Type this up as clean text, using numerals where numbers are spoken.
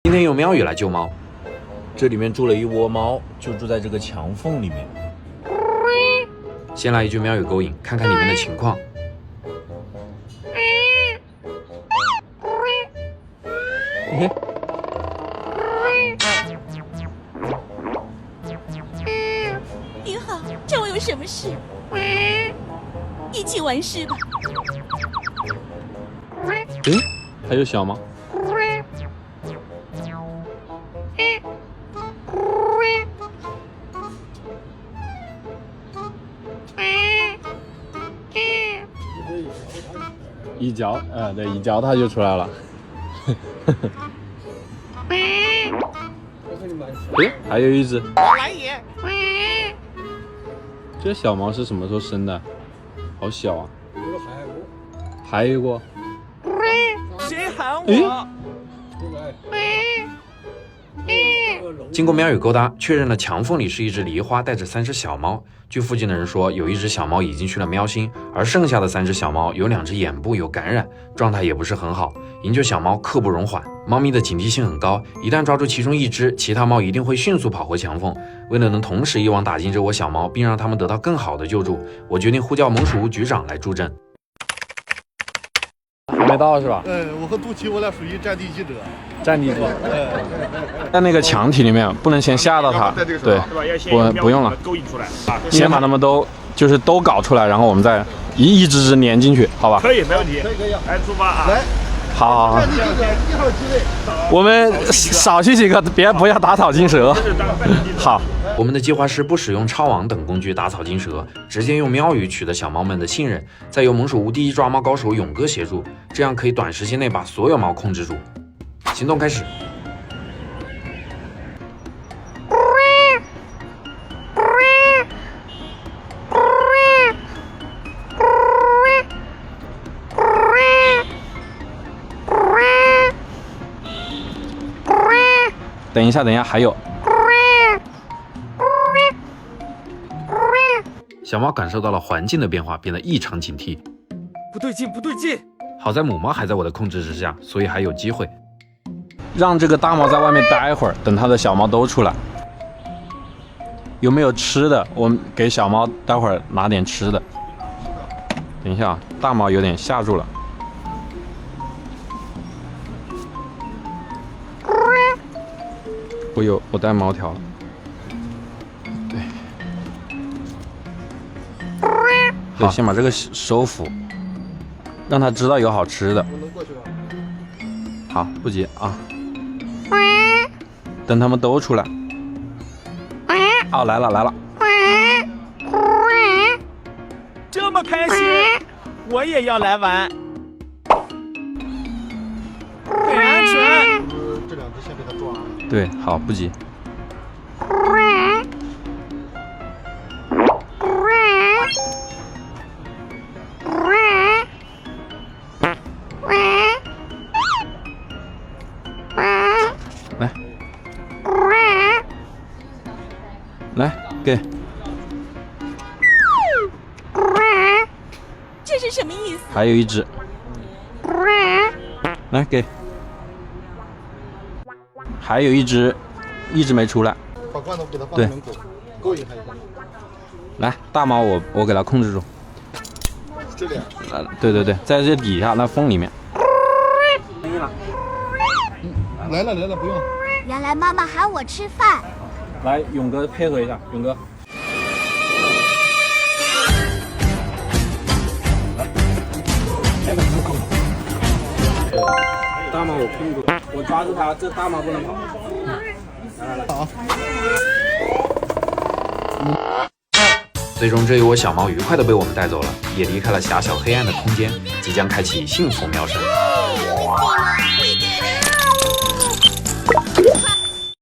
今天用喵语来救猫，这里面住了一窝猫，就住在这个墙缝里面。先来一句喵语勾引，看看里面的情况。您好，找我有什么事？一起完事吧。还有小猫。一嚼，对，一嚼它就出来了。还有一只。来也！这小猫是什么时候生的？好小啊！还有一个。谁喊我？经过喵语勾搭，确认了墙缝里是一只狸花带着3只小猫。据附近的人说，有一只小猫已经去了喵星，而剩下的3只小猫有2只眼部有感染，状态也不是很好。营救小猫刻不容缓，猫咪的警惕性很高，一旦抓住其中一只，其他猫一定会迅速跑回墙缝。为了能同时一网打尽这窝小猫，并让它们得到更好的救助，我决定呼叫蒙鼠屋局长来助阵。还没到是吧？我和杜琪我俩属于战地记者。战地记者。在那个墙体里面，不能先吓到它。对，不用了，勾引出来啊！先把它们都搞出来，然后我们再一只只粘进去，好吧？可以，没问题。来，出发啊！来，好。战地记者1号机位。我们少去几个，不要打草惊蛇。好。我们的计划是不使用抄网等工具打草惊蛇，直接用喵语取得小猫们的信任，再由蒙鼠屋第一抓猫高手勇哥协助，这样可以短时间内把所有猫控制住。行动开始。等一下，还有。小猫感受到了环境的变化，变得异常警惕。不对劲，不对劲！好在母猫还在我的控制之下，所以还有机会。让这个大猫在外面待一会儿，等它的小猫都出来。有没有吃的？我们给小猫待会儿拿点吃的。等一下，大猫有点吓住了。我带猫条了。对，先把这个收服，让它知道有好吃的。好，不急啊，等他们都出来。哦，来了！这么开心，我也要来玩。很安全。这2只先被他抓了。对，好，不急。来，给。这是什么意思？还有一只。来，给。还有一只，一直没出来。把罐头给它放在门口，勾引它一下。来，大猫我给它控制住。这里。对，在这底下那缝里面。来了，不用。原来妈妈喊我吃饭。来，勇哥配合一下，勇哥。大猫我控住，我抓住它，这大猫不能跑。来。好。最终这一窝小猫愉快地被我们带走了，也离开了狭小黑暗的空间，即将开启幸福喵生。